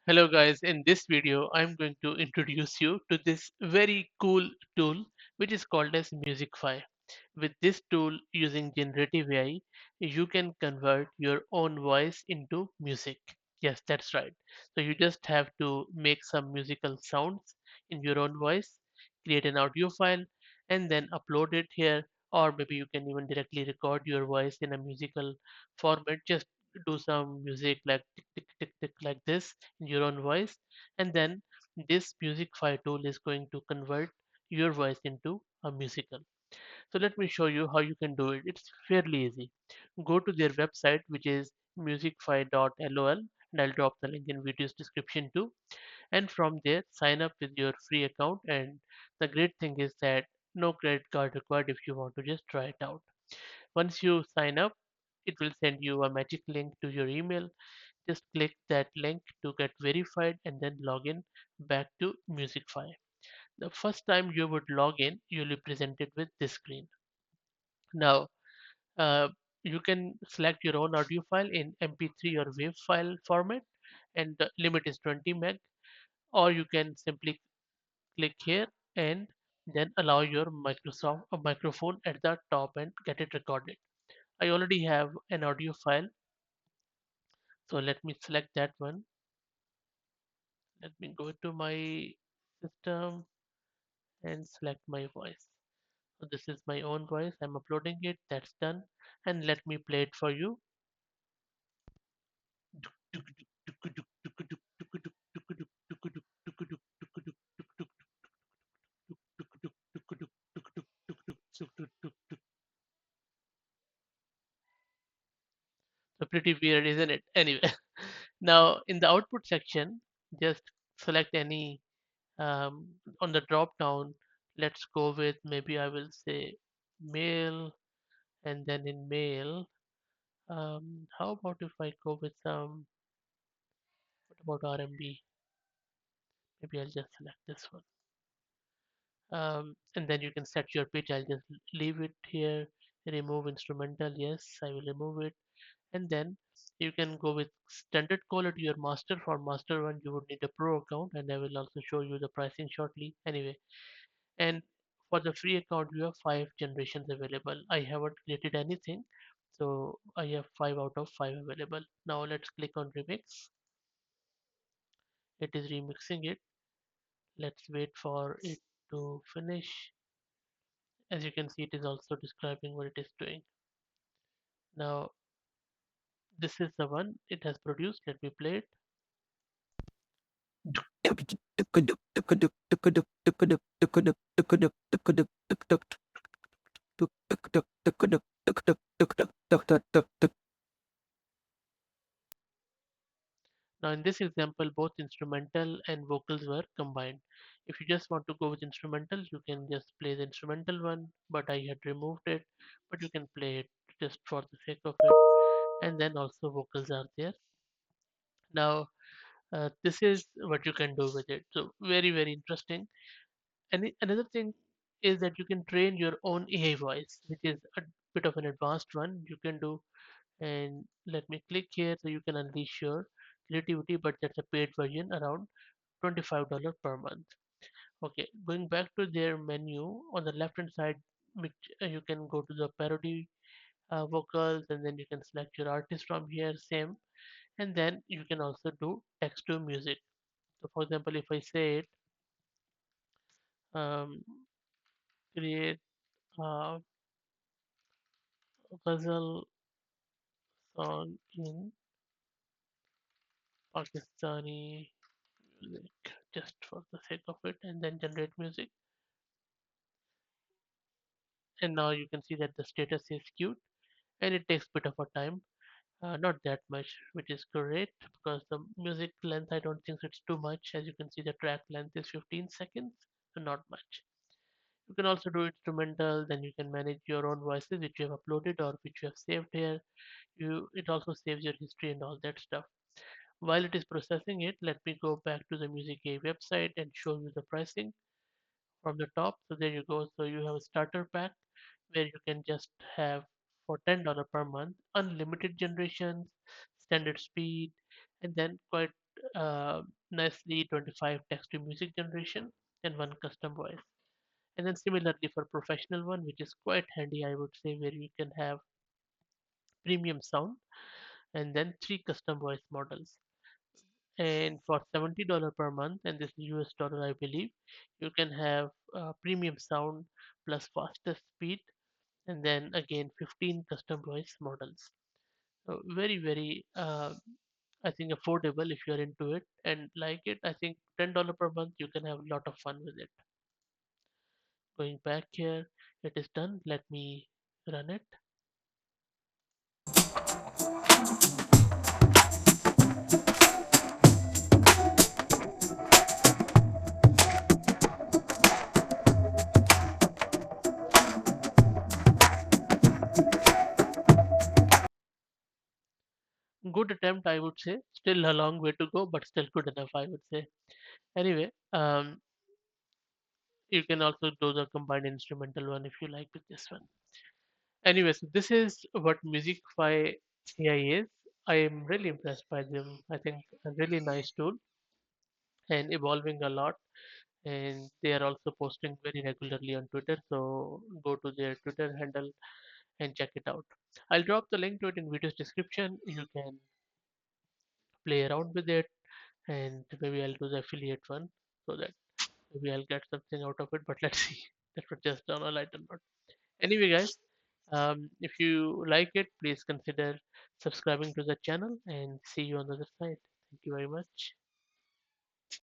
Hello guys, in this video I'm going to introduce you to this very cool tool which is called as Musicfy. With this tool using generative AI, you can convert your own voice into music. Yes, that's right. So you just have to make some musical sounds in your own voice, create an audio file and then upload it here, or maybe you can even directly record your voice in a musical format. Just do some music like tick tick tick tick like this in your own voice, and then this Musicfy tool is going to convert your voice into a musical. So let me show you how you can do it. It's fairly easy. Go to their website, which is musicfy.lol, and I'll drop the link in video's description too. And from there sign up with your free account, and the great thing is that no credit card required if you want to just try it out. Once you sign up, it will send you a magic link to your email. Just click that link to get verified and then log in back to Musicfy. The first time you would log in, you'll be presented with this screen. Now, uh, you can select your own audio file in MP3 or WAV file format, and the limit is 20 meg, or you can simply click here and then allow your Microsoft a microphone at the top and get it recorded. I already have an audio file, so let me select that one. Let me go to my system and select my voice. So this is my own voice. I'm uploading it. That's done. And let me play it for you. So pretty weird, isn't it? Anyway, now in the output section, just select any on the drop down. Let's go with, maybe I will say male, and then in male, how about if I go with some, what about R&B? Maybe I'll just select this one. And then you can set your pitch. I'll just leave it here. Remove instrumental. Yes, I will remove it. And then you can go with standard quality or master. For master one, you would need a pro account, and I will also show you the pricing shortly. Anyway, and for the free account, you have 5 generations available. I haven't created anything, so I have 5 out of 5 available. Now let's click on remix. It is remixing it. Let's wait for it to finish. As you can see, it is also describing what it is doing. Now this is the one it has produced. Let me play it. Now in this example, both instrumental and vocals were combined. If you just want to go with instrumental, you can just play the instrumental one, but I had removed it. But you can play it just for the sake of it. And then also vocals are there. Now this is what you can do with it. So very, very interesting. And another thing is that you can train your own AI voice, which is a bit of an advanced one you can do. And let me click here so you can unleash your creativity, but that's a paid version, around $25 per month. Okay, going back to their menu on the left hand side, which you can go to the parody vocals, and then you can select your artist from here, same. And then you can also do text to music. So for example, if I say it, um, create a ghazal song in Pakistani music, just for the sake of it, and then generate music. And now you can see that the status is queued, and it takes a bit of a time, not that much, which is great because the music length, I don't think it's too much. As you can see, the track length is 15 seconds, so not much. You can also do instrumental, then you can manage your own voices which you have uploaded or which you have saved here. It also saves your history and all that stuff. While it is processing it, let me go back to the Musicfy website and show you the pricing from the top. So there you go. So you have a starter pack where you can just have for $10 per month unlimited generations, standard speed, and then quite nicely 25 text to music generation and one custom voice. And then similarly for professional one, which is quite handy, I would say, where you can have premium sound and then three custom voice models. And for $70 per month, and this is US dollar, I believe, you can have premium sound plus faster speed, and then again 15 custom voice models. So very, very, I think affordable if you're into it and like it. I think $10 per month, you can have a lot of fun with it. Going back here, it is done. Let me run it. Good attempt, I would say. Still a long way to go, but still good enough, I would say. Anyway, you can also do the combined instrumental one if you like with this one. Anyway, so this is what Musicfy AI is. I am really impressed by them. I think a really nice tool and evolving a lot. And they are also posting very regularly on Twitter. So go to their Twitter handle and check it out. I'll drop the link to it in video's description. You can play around with it, and maybe I'll do the affiliate one so that maybe I'll get something out of it. But let's see. That was just on a lighter note. Anyway, guys, if you like it, please consider subscribing to the channel and see you on the other side. Thank you very much.